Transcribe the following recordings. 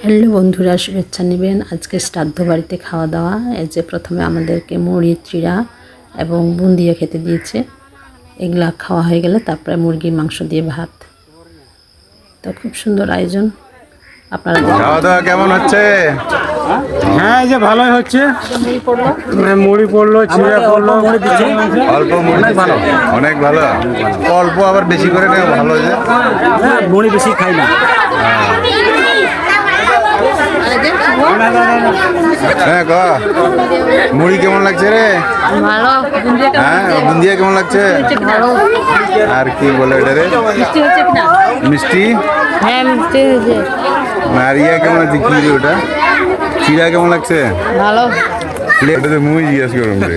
Hello বন্ধুরা, শুভেচ্ছা নেবেন। আজকে শ্রাদ্ধ বাড়িতে খাওয়া দাওয়া। এই যে প্রথমে আমাদেরকে মুড়ি চিড়া এবং বুন্দিয়া খেতে দিয়েছে। এগুলা খাওয়া হয়ে গেলে তারপরে মুরগির মাংস দিয়ে ভাত। তো খুব সুন্দর আয়োজন। আপনারা খাওয়া দাওয়া কেমন হচ্ছে? হ্যাঁ, এই যে ভালোই হচ্ছে। মুড়ি পড়লো, চিড়া পড়লো, অল্প মুড়ি ভালো, অনেক ভালো। অল্প আবার বেশি করে নেওয়া ভালো যে। মুড়ি বেশি খাই না। হ্যাঁ ক মুড়ি কেমন লাগছে রে? ভালো। হ্যাঁ, বুন্দিয়া কেমন লাগছে? আর কি বলে এটা রে? মিষ্টি। হ্যাঁ, মিষ্টি হয়েছে। আর ইয়া কেমন লাগছে? কি রে ওটা? চিড়া কেমন লাগছে? ভালো। এটাতে মুই জিজ্ঞাসা করুন রে।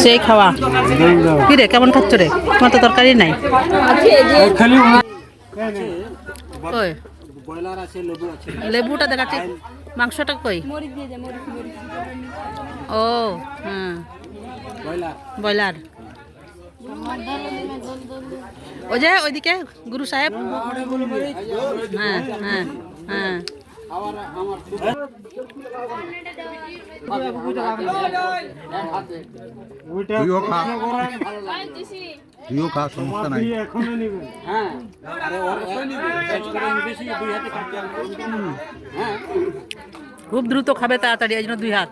সেই খাওয়া কি রে, কেমন খাচ্ছ রে? তোমার তো তরকারি নাই। কই লেবুটা দেখাচ্ছি, মাংসটা কই? ও হ্যাঁ, ব্রয়লার। ওই যে ওইদিকে গুরু সাহেব। হ্যাঁ হ্যাঁ হ্যাঁ। তুইও খা, সমস্যা নাই। খুব দ্রুত খাবে, তাড়াতাড়ি, এই জন্য 2 হাত।